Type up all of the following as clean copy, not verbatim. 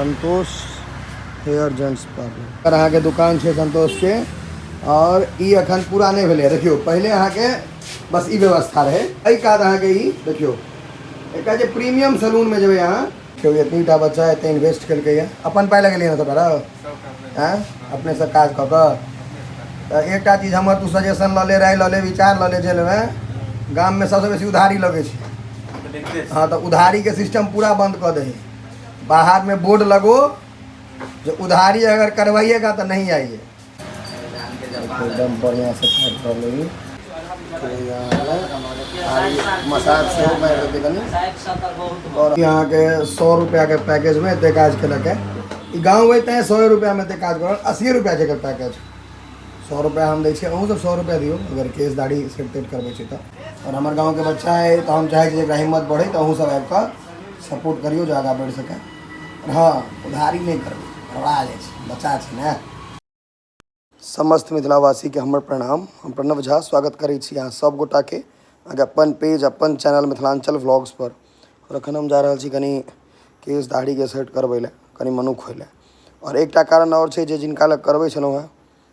संतोष hair gents parlour अहाँ के दुकान है संतोष के। और ई अखन पूरा नहीं भेले। देखियो पहले अहाँ के बस ई व्यवस्था रहे। एहि काज अहाँ के ई देखियो एक जे प्रीमियम सैलून में जब यहाँ क्यों इतनीटा बच्चा एत इन्वेस्ट कल अपन पाई लगलिए ना तो हैं अपने से काज कऽ तो एक चीज हमर तू सजेशन लऽ ले राय लऽ ले विचार लऽ ले जेल में गाम में सबसे बेसी उधारी लगे छै। हाँ तो उधारी के सिस्टम पूरा बंद कर दे। बाहर में बोर्ड लगो जो उधारी अगर करवाइएगा तो नहीं आइए। एकदम बढ़िया से काट कर लेगी मसाज से और यहाँ के 100 रुपया के पैकेज में एते काज के गाँव अते 100 रुपया में काज कर 80 रुपया के पैकेज 100 रुपया हम दै छियै। अहूँ सब 100 रुपया दियो अगर केस दाढ़ी सेट तेट करबै छै तो। और हमारे गाँव के बच्चा है तो हम चाहे जरा हिम्मत बढ़े तो अहूँ सब आबि कऽ सपोर्ट करियो जो आगा बढ़ि सके। हाँ उधारी नहीं करबै घबरा जाइ छै बच्चा छै ने। समस्त मिथिलावासी के हमर प्रणाम। हम प्रणव झा स्वागत करै छी अहाँ सब गोटा के अपन पेज अपन चैनल मिथिलांचल व्लॉग्स पर। और अखन हम जा रहल छी कनी केस दाढ़ी के सेट करबै ले कनी मनुख होइ ले। और एकटा कारण और छै जे जिनका लग करबै छलहुँ हैं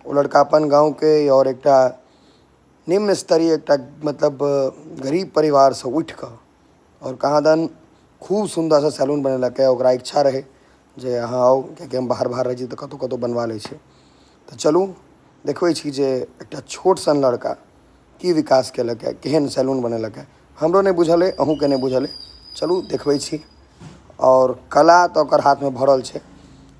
वो लड़का अपन गाँव के और एकटा निम्न स्तरीय एकटा मतलब गरीब परिवार से उठ कऽ और कहाँदन खूब सुंदर सा सैलून बनेलकै। ओकरा इच्छा रहे जे अहाँ आओ कियाकि हम बाहर रहै छी तऽ कतौ कतौ बनवा लै छै। तो चलू देखबै छी जे एकटा छोट सन लड़का की विकास केलक है केहन सैलून बनेलक है। हमरो नहीं बुझल है अहूँ के नहीं बुझल है। चलू देखबै छी। और कला तो ओकर हाथ में भरल छै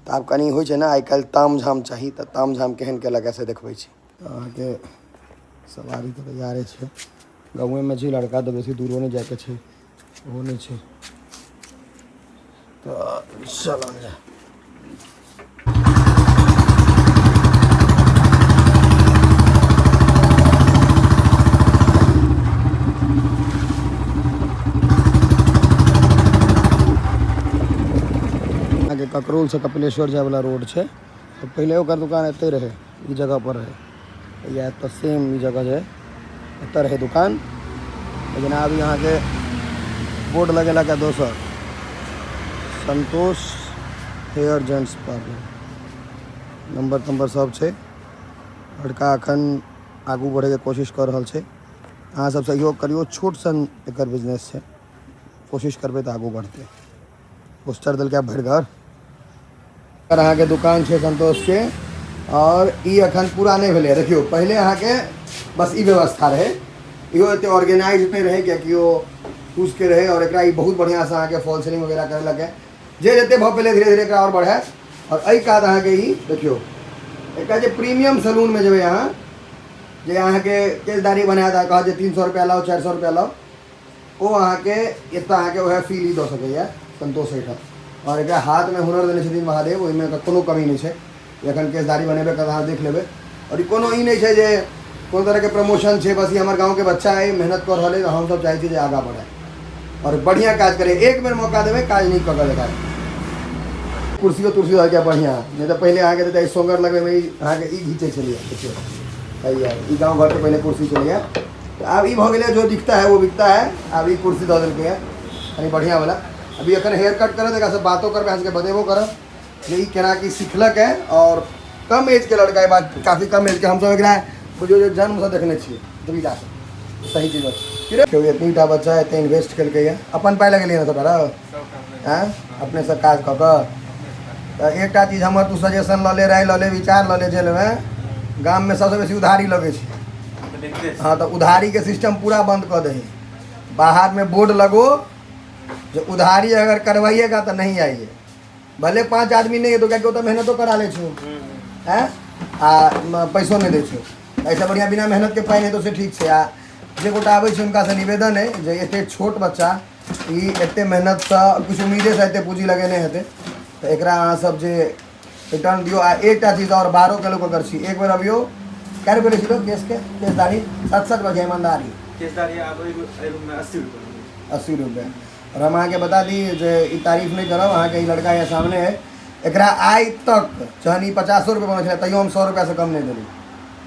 तो आब कनी होइ छै ने आइ काल्हि ताम झाम चाही तो ताम झाम केहन केलक है से देखबै छी। अहाँके सवारी तो तैयारे छै गाँवे में छै लड़का तो बेसी दूरो नहीं जाके छै ओहो नहीं छै तो चलल जाए। ककरोल से कपिलेश्वर जाए वाला रोड है तो पहले ओकर दुकान एते रहे ई जगह पर रहे या तो सेम ई जगह है एते रहे दुकान। लेकिन अब यहाँ के बोर्ड लगेला क्या दोसर संतोष हेयर जेंट्स पार्लर नंबर सब है। लड़का अखन आगू बढ़े के कोशिश कर रहा है। अहाँ सब सहयोग करियो छोट सन एकर बिजनेस है कोशिश करबे तो आगू बढ़ते। पोस्टर दिल क्या भर घर अहाँ के दुकान है संतोष के। और ई अखन पूरा नहीं भेले। देखियो पहले अहाँ के बस ई व्यवस्था रहे इहो एते ऑर्गेनाइज नहीं रहे क्योंकि वो पूछ के रहे। और एकरा बहुत बढ़िया से अहाँ के फॉल सीलिंग वगैरह करे लगे जे जते भाव पहले धीरे धीरे और बढ़े। और एहि काज अहाँ के ई देखियो एक जे प्रीमियम सैलून में जब यहाँ जे अहाँ के केस दाढ़ी बनाया था कहा जे 300 रुपया लाओ 400 रुपया लाओ वो अहाँ के इतना अहाँ के वह फील ही दे सके संतोष है। और एक हाथ में हुनर देने छथिन महादेव ओहिमे कोनो कमी नहीं है। एखन केस दाढ़ी बनेबे कत अहाँ देख लेबे। और ई कोनो ई नहीं है जे कोनो तरह के प्रमोशन है बस ये हमारे गाँव के बच्चा है मेहनत कर रहा है तो हम सब चाहे जे आगा बढ़े और बढ़िया काज करे। एक बेर मौका देवे काज नहीं कर देखा कुर्सियों तुर्सी हो गया बढ़िया नहीं तो पहले अहाँ के सोगर लगे में अहाँ के ई घीचे चलिए देखियो ई गाँव घर के पहले कुर्सी चलिए तो अब ई भ गए जो दिखता है वो बिकता है। अब ई कुर्सी दे दिल्क है कहीं बढ़िया वाला। अभी अखन हेयर कट करत एक सब बातों कर के बतेबो करब जे ई केना की सिखलक है। और कम एज के लड़का है बात काफ़ी कम एज के हम सब एकरा बुझियो जे जन्म से देखने छियै दुविधा सही चीज है। क्यों इतनीटा बच्चा एते इन्वेस्ट कल अपन पाई लगलिए ना तो हैं अपने से काज कऽ तो एक चीज हमर तू सजेशन लऽ ले राय लऽ ले विचार लऽ ले जेल में गाम में सबसे बेसी उधारी लगे छै। हाँ तो उधारी के सिस्टम पूरा बंद कर दे। बाहर में बोर्ड लगो जो उधारी अगर करवाइएगा तो नहीं आइए। भले 5 आदमी नहीं है तो क्या तो मेहनत करा ले छो हैं पैसों नहीं दे छो ऐसा बढ़िया बिना मेहनत के पाई नहीं तो से ठीक से आ जे गोटा आबै छै उनका से निवेदन है जे एते छोट बच्चा ई एते मेहनत से कुछ उम्मीदे से एते पूंजी लगेने हेते तो एकरा अहाँ सब जे रिटर्न दियो। आ एकटा चीज और 12 किलो अगर छी एक बेर अबियो क्या रुपये लो केस दाढ़ी 7 बजे ईमानदारी केस दाढ़ी में 80 रुपये। और हम अहाँ के बता दी जे ई तारीफ नहीं करब अहाँ के ई लड़का यहाँ सामने है एकरा आइ तक जहन ई 50 रुपये बने छे तैयो हम 100 रुपया से कम नहीं देली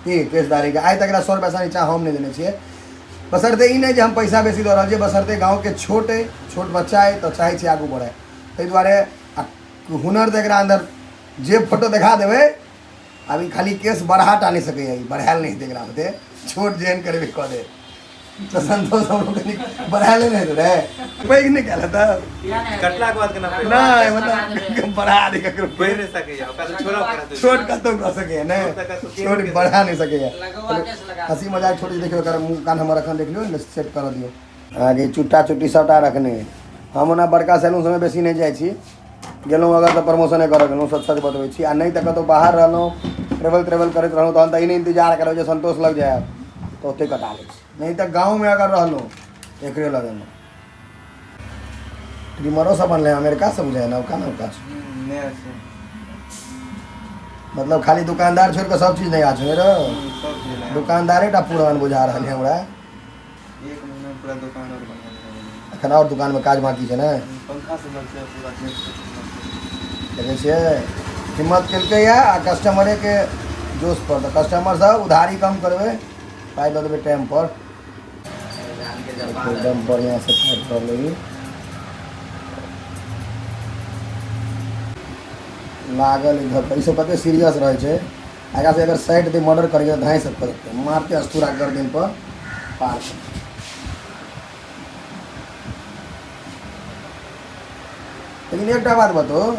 की केस दाढ़ी के आइ तक 100 रुपया से नीचा हम नहीं देने छे। बसरते ई नहीं जे हम पैसा बेसी दे रहा बसरते गाँव के छोट बच्चा है तो चाहे आगू बढ़े ताहि दुआरे हुनर देख रहा अंदर जे फोटो दिखा देवे अभी खाली केस बढ़ा टाने सके बढ़ायल नहीं देख रहा होते छोट जेन करे कह दे तो संतोष हम लोग बढ़ायल नहीं रे पैग नहीं कहला था कटला के बाद के ना नहीं मतलब बढ़ा दे ककरो कोई नहीं सके या का छोरा करा दे छोट का तो कह सके ना छोट बढ़ा नहीं सके हंसी मजाक छोटी देखियो कर मुंह कान हमर रखन देख लियो सेट कर दियो आगे चुट्टा चुट्टी सबटा रखने हम ना बड़का सैलून समय बेसी नहीं जाइ छी गेलहुँ अगर तो प्रमोशने कर गेलहुँ सच सच बतबै छी आ नहीं तो कतौ बाहर रहलहुँ ट्रेवल करैत रहलहुँ तहन तऽ ई नहीं इंतजार करब जे संतोष लग जाए तो ओते कटा लै छी नहीं तो गाँव में अगर रहलहुँ एकरे लगेलहुँ ट्रिमरो सब बनले अमेरिका से बुझाए नौका नौका ने से मतलब खाली दुकानदार छोड़ के सब चीज नहीं आ छे रे सब जिला दुकानदारे टा पुरान बुझा रहल है हमरा एक महीना में पूरा दुकान और बना देना एखन और दुकान में काज बाकी छै ने पंखा से लग से पूरा देखै छियै हिम्मत केलकै या आ कस्टमरे के जोश पर तऽ कस्टमर सब उधारी कम करबै पाइ दऽ देबै टाइम पर एकदम बढ़िया से काज कर लेगी लागल इधर पैसे पते सीरियस रहे छै आगा से अगर साइड दे मर्डर करिए धाई सब करते मारते अस्तूरा गर्दन पर पार कर। लेकिन एक बात बताओ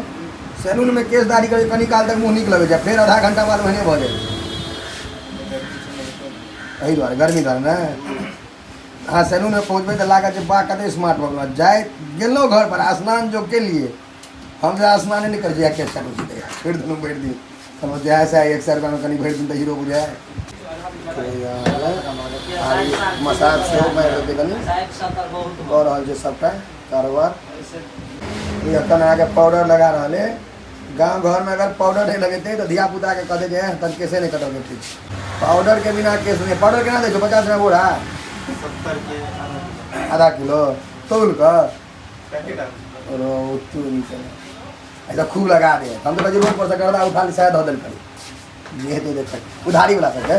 सैलून में केस दाढ़ी करे कनी काल तक मुँह नीक लगे छै फिर आधा घंटा बाद वहने भऽ जाइ एहि दुआरे गर्मी दुआरे ने हाँ सैलून में पहुँचबै तऽ लागत जे बा कते स्मार्ट भऽ गेलहुँ जाए गेलहुँ घर पर स्नान जो के लिए हम जो स्नान नहीं कर जाए केस काटू सीधे फिर दुनू भरि दिन समझ जाए से 100 रुपया में कनी भरि दिन तऽ हीरो बुझाए मसाज सेहो मारि देतै कनी कऽ रहल छै सबटा कारोबार ये तन आके पाउडर लगा रहा है गाँव घर में अगर पाउडर नहीं लगेते तो धिया पुता के कहते जे तन कैसे नहीं कटोगे ठीक पाउडर के बिना केस नहीं पाउडर केना देखो 50 रुपया बोरा 70 के आधा किलो तौल कर पैकेट ऐसा खूब लगा दे हम तो रोड पर से गर्दा उठा ली शायद हो दिल करी ये तो देख उधारी वाला सके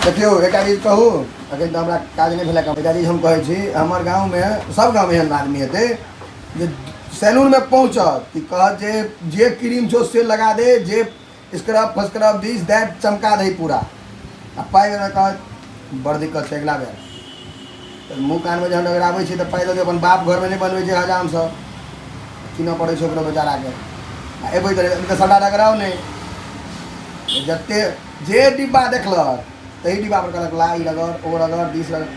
देखियो एक चीज कहूँ अखन तो हमरा काज नहीं भेल एक चीज हम कहै छी हमर गाँव में सब गाँव में एहन आदमी हेतै जे सैलून में पहुँचत कि कह जे क्रीम छो से लगा दे जे स्क्रब फस्क्रब दिस दैट चमका दे पूरा आ पाइ में कह बड़ दिक्कत छै अगला बेर तो मुँह कान में जहन अगर आबै छी तऽ पाइ दऽ अपन बाप घर में नहीं बनबै छै हजाम सब कीनऽ पड़ै छै ओकरो बेचारा के आ एबै तऽ सबटा रगड़ाओ नहीं जते जे डिब्बा देखलक तही डिब्बा पर कहलक ला ई रगड़ ओ रगड़ दिस रगड़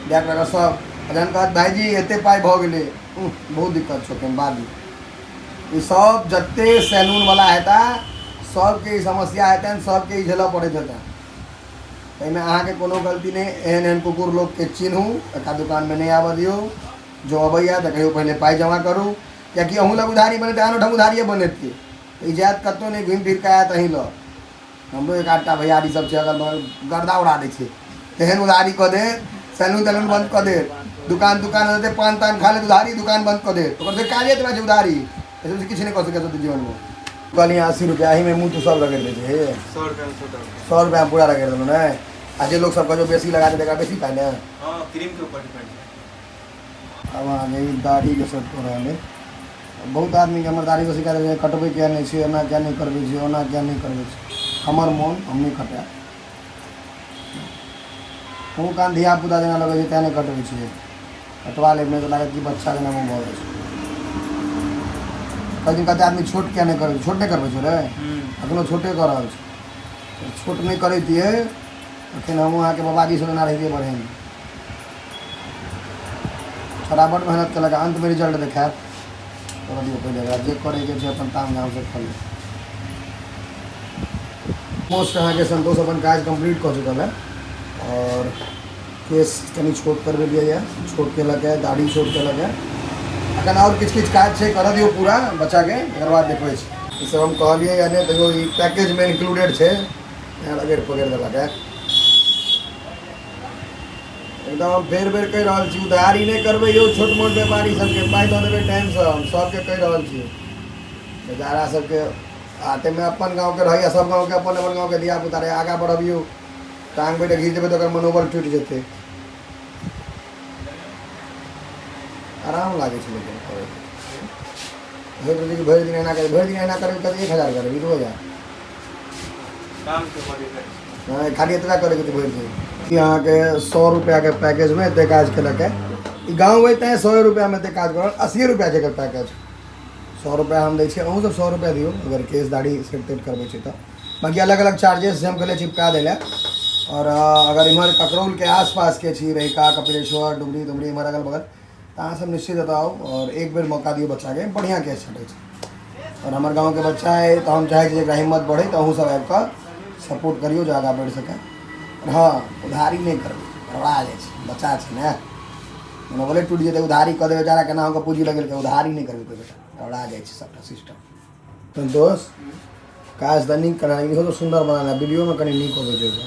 दैट रगड़ सब जहन कहत भाईजी एते पाइ भऽ गेलै बहुत दिक्कत छो केन बाद ई सब जते सैलून वाला हेता सबके ई समस्या हेतनि सबके ई झेलऽ पड़ैत हेतनि एहिमे अहाँके कोनो गलती नहीं एहन एहन कुकुर लोग के चिन्हू एका दुकान में नहीं आबऽ दियौ जो अबैया तऽ कहियो पहले पाइ जमा करू कियाकि अहूँ लग उधारी बनेतै आनो ठाम उधारिये बनेतै ई जायत कतौ नहीं घुमि फिर के आयत अहीं लग हमरो एक आधटा भैयारी सब छै अगर गर्दा उड़ा दै छै तेहन उधारी कऽ दे सैलून तैलून बंद कऽ दे दुकान होते पान तान खा ले उधारी दुकान बंद कर दे तो काजे तो छै उधारी ऐसे किसी नहीं कर सके जीवन में कहलिए 80 रुपया ही में मुँह तो सब रगड़ देते 100 रुपया 100 रुपया पूरा रगड़ देलो ना आज लोग सब जो बेसी लगा देगा बेसी पाए ना हां क्रीम के ऊपर डिपेंड है अब आ गई दाढ़ी के सब हो रहा है बहुत आदमी के हमर दाढ़ी को शिकायत है कटबे क्या नहीं छै ओना क्या नहीं करबे छै ओना क्या नहीं करबे छै हमर मन हम नहीं कटा मुँह कान धिया पुता जेना लगे छै तेने कटबे छै कटवा ले तो लागत कि बच्चा के नाम भऽ जाइ छै कई दिन कहते आदमी छोट क्या नहीं करे छोट नहीं करबे छै रे अखनो छोटे कर रहल छै छोट नहीं करैतियै अखन हम अहाँके बाबाजी से लेना रहिए बढ़ेंगे थोड़ा बड़ मेहनत केलक अंत में रिजल्ट देखायत तो दियो पहले जे करे के छै अपन काम धाम से कर मोस्ट अहाँके संतोष अपन काज कंप्लीट कर चुकल है और केस कनी छोट करबे लिए छोट के लगे दाढ़ी छोट के लगे अखन और किछ किछ काज छै कर दियो पूरा बच्चा के एकर बाद देखबै छै ई सब हम कहलिए यानी देखो ई पैकेज में इंक्लूडेड छै यहाँ लगेर पकड़ देलक है एकदम बेर बेर कहि रहल छी उधारी नहीं करबै यौ छोट मोट व्यापारी सबके पाइ दऽ देबै टाइम से हम सबके कहि रहल छी बेचारा सबके आते में अपन गाँव के रहैया सब गाँव के अपन अपन गाँव के धिया पुता रहे आगा बढ़बियौ टांग पे घीच देबै तो ओकर मनोबल टूट जेतै आराम लागे छै लेकिन भर दिन एना करे, भर दिन एना करे तो 1000 करे, 2000 काम के बड़ी कर हाँ, खाली इतना करे कि भर दिन यहाँ के 100 रुपया के पैकेज में एते काज केलक है। गाँव में तैं 100 रुपया में एते काज करल, 80 रुपया जकर पैकेज, 100 रुपया हम दै छियै, अहूँ सब 100 रुपया दियो अगर केस दाढ़ी सेट तेट करबै छै तऽ। बाकी अलग अलग चार्जेस हम कहले चिपका देले। और अगर इम्हर ककरौल के आसपास के छी, रहिका, कपिलेश्वर, डुमरी तुमरी इम्हर अगल बगल, तो अहाँ सब निश्चित बताओ और एक बेर मौका दियो बच्चा के, बढ़िया केस छटै छै। और हमारे गाँव के बच्चा है तो हम चाहे जरा हिम्मत बढ़े तो अहूँ सब आबि कऽ सपोर्ट करियो जो आगा बढ़ि सके। और हाँ, उधारी नहीं करबै, घबरा जाइ छै, बच्चा छै ने, बोले टूट जेतै, उधारी कऽ देबै, जरा केना हमके पूँजी लगेलकै, उधारी नहीं करबै कोई बेटा, घबरा जाइ छै सबटा सिस्टम। संतोष काज तऽ नीक करा, इहो तो सुंदर बनाना, वीडियो में कनी नीक होबे छै।